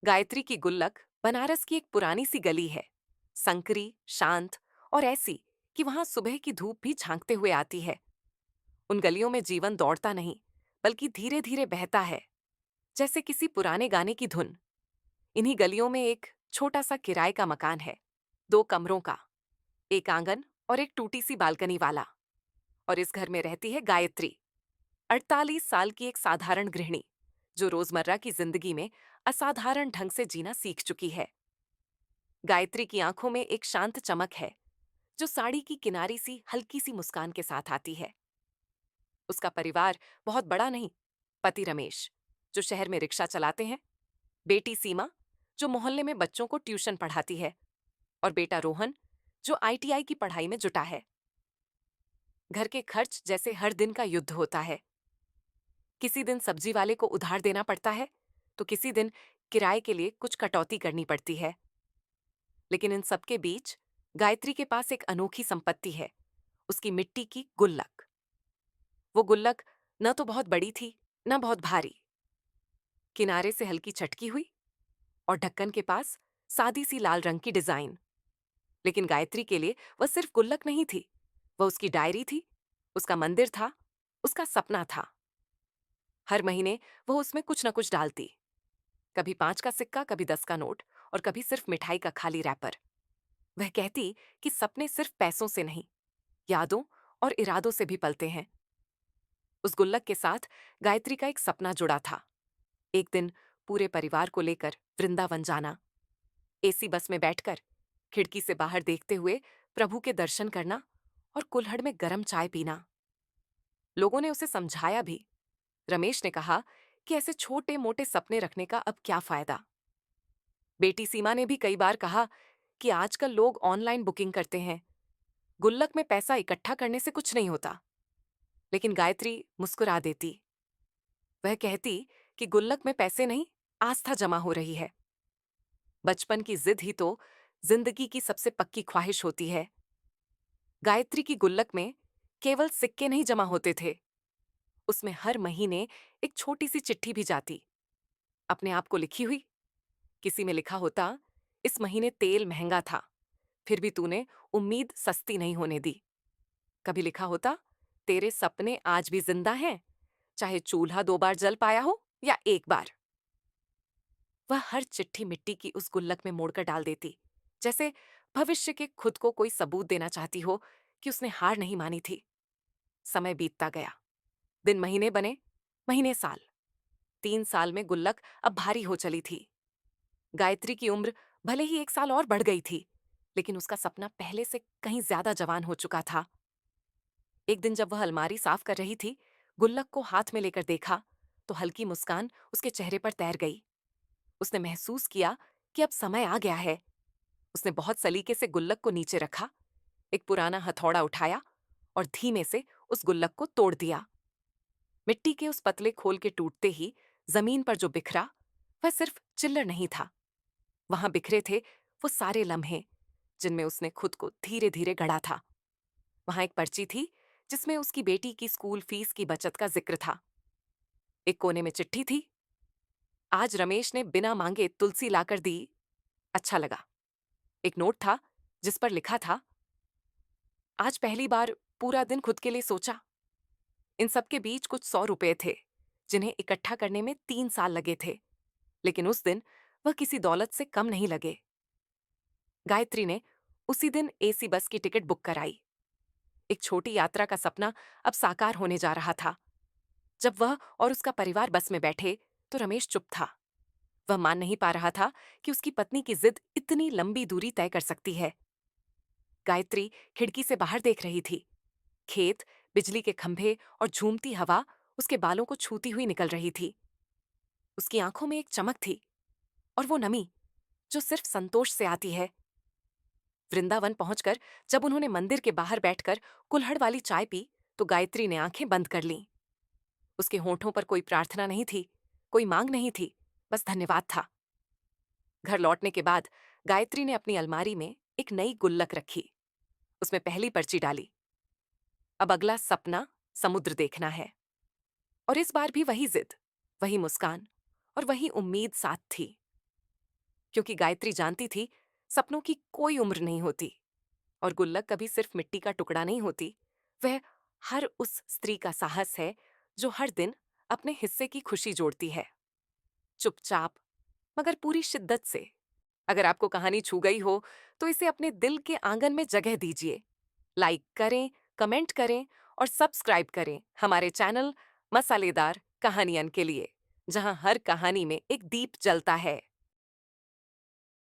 गायत्री की गुल्लक बनारस की एक पुरानी सी गली है। संकरी, शांत और ऐसी कि वहां सुबह की धूप भी झांकते हुए आती है। उन गलियों में जीवन दौड़ता नहीं, बल्कि धीरे धीरे बहता है, जैसे किसी पुराने गाने की धुन। इन्हीं गलियों में एक छोटा सा किराए का मकान है, 2 कमरों का, एक आंगन और एक टूटी सी बालकनी वाला। और इस घर में रहती है गायत्री, 48 साल की एक साधारण गृहिणी, जो रोजमर्रा की जिंदगी में असाधारण ढंग से जीना सीख चुकी है। गायत्री की आंखों में एक शांत चमक है, जो साड़ी की किनारी सी हल्की सी मुस्कान के साथ आती है। उसका परिवार बहुत बड़ा नहीं। पति रमेश, जो शहर में रिक्शा चलाते हैं, बेटी सीमा, जो मोहल्ले में बच्चों को ट्यूशन पढ़ाती है, और बेटा रोहन, जो आईटीआई की पढ़ाई में जुटा है। घर के खर्च जैसे हर दिन का युद्ध होता है। किसी दिन सब्जी वाले को उधार देना पड़ता है, तो किसी दिन किराए के लिए कुछ कटौती करनी पड़ती है। लेकिन इन सबके बीच गायत्री के पास एक अनोखी संपत्ति है, उसकी मिट्टी की गुल्लक। वो गुल्लक न तो बहुत बड़ी थी, न बहुत भारी, किनारे से हल्की चटकी हुई, और ढक्कन के पास सादी सी लाल रंग की डिजाइन। लेकिन गायत्री के लिए वह सिर्फ गुल्लक नहीं थी, वह उसकी डायरी थी, उसका मंदिर था, उसका सपना था। हर महीने वह उसमें कुछ न कुछ डालती, कभी 5 का सिक्का, कभी 10 का नोट, और कभी सिर्फ मिठाई का खाली रैपर। वह कहती कि सपने सिर्फ पैसों से नहीं, यादों और इरादों से भी पलते हैं। उस गुल्लक के साथ गायत्री का एक सपना जुड़ा था, एक दिन पूरे परिवार को लेकर वृंदावन जाना, एसी बस में बैठकर खिड़की से बाहर देखते हुए प्रभु के दर्शन करना और कुल्हड़ में गर्म चाय पीना। लोगों ने उसे समझाया भी। रमेश ने कहा कि ऐसे छोटे मोटे सपने रखने का अब क्या फायदा। बेटी सीमा ने भी कई बार कहा कि आजकल लोग ऑनलाइन बुकिंग करते हैं, गुल्लक में पैसा इकट्ठा करने से कुछ नहीं होता। लेकिन गायत्री मुस्कुरा देती। वह कहती कि गुल्लक में पैसे नहीं, आस्था जमा हो रही है। बचपन की जिद ही तो जिंदगी की सबसे पक्की ख्वाहिश होती है। गायत्री की गुल्लक में केवल सिक्के नहीं जमा होते थे, उसमें हर महीने एक छोटी सी चिट्ठी भी जाती, अपने आप को लिखी हुई। किसी में लिखा होता, इस महीने तेल महंगा था, फिर भी तूने उम्मीद सस्ती नहीं होने दी। कभी लिखा होता, तेरे सपने आज भी जिंदा हैं, चाहे चूल्हा 2 बार जल पाया हो या एक बार। वह हर चिट्ठी मिट्टी की उस गुल्लक में मोड़कर डाल देती, जैसे भविष्य के खुद को कोई सबूत देना चाहती हो कि उसने हार नहीं मानी थी। समय बीतता गया, दिन महीने बने, महीने साल। 3 साल में गुल्लक अब भारी हो चली थी। गायत्री की उम्र भले ही 1 साल और बढ़ गई थी, लेकिन उसका सपना पहले से कहीं ज्यादा जवान हो चुका था। एक दिन जब वह अलमारी साफ कर रही थी, गुल्लक को हाथ में लेकर देखा, तो हल्की मुस्कान उसके चेहरे पर तैर गई। उसने महसूस किया कि अब समय आ गया है। उसने बहुत सलीके से गुल्लक को नीचे रखा, एक पुराना हथौड़ा उठाया और धीमे से उस गुल्लक को तोड़ दिया। मिट्टी के उस पतले खोल के टूटते ही जमीन पर जो बिखरा, वह सिर्फ चिल्लड़ नहीं था। वहां बिखरे थे वो सारे लम्हे जिनमें उसने खुद को धीरे धीरे गढ़ा था। वहां एक पर्ची थी, जिसमें उसकी बेटी की स्कूल फीस की बचत का जिक्र था। एक कोने में चिट्ठी थी, आज रमेश ने बिना मांगे तुलसी लाकर दी, अच्छा लगा। एक नोट था, जिस पर लिखा था, आज पहली बार पूरा दिन खुद के लिए सोचा। इन सब के बीच कुछ 100 रुपए थे, जिन्हें इकट्ठा करने में 3 साल लगे थे, लेकिन उस दिन वह किसी दौलत से कम नहीं लगे। गायत्री ने उसी दिन एसी बस की टिकट बुक कराई। एक छोटी यात्रा का सपना अब साकार होने जा रहा था। जब वह और उसका परिवार बस में बैठे, तो रमेश चुप था। वह मान नहीं पा रहा था कि उसकी पत्नी की जिद इतनी लंबी दूरी तय कर सकती है। गायत्री खिड़की से बाहर देख रही थी। खेत, बिजली के खंभे और झूमती हवा उसके बालों को छूती हुई निकल रही थी। उसकी आंखों में एक चमक थी, और वो नमी जो सिर्फ संतोष से आती है। वृंदावन पहुंचकर जब उन्होंने मंदिर के बाहर बैठकर कुल्हड़ वाली चाय पी, तो गायत्री ने आंखें बंद कर लीं। उसके होठों पर कोई प्रार्थना नहीं थी, कोई मांग नहीं थी, बस धन्यवाद था। घर लौटने के बाद गायत्री ने अपनी अलमारी में एक नई गुल्लक रखी, उसमें पहली पर्ची डाली। अब अगला सपना समुद्र देखना है। और इस बार भी वही जिद, वही मुस्कान और वही उम्मीद साथ थी। क्योंकि गायत्री जानती थी सपनों की कोई उम्र नहीं होती और गुल्लक कभी सिर्फ मिट्टी का टुकड़ा नहीं होती। वह हर उस स्त्री का साहस है जो हर दिन अपने हिस्से की खुशी जोड़ती है, चुपचाप मगर पूरी शिद्दत से। अगर आपको कहानी छू गई हो तो इसे अपने दिल के आंगन में जगह दीजिए। लाइक करें, कमेंट करें और सब्सक्राइब करें हमारे चैनल मसालेदार कहानियन के लिए, जहां हर कहानी में एक दीप जलता है।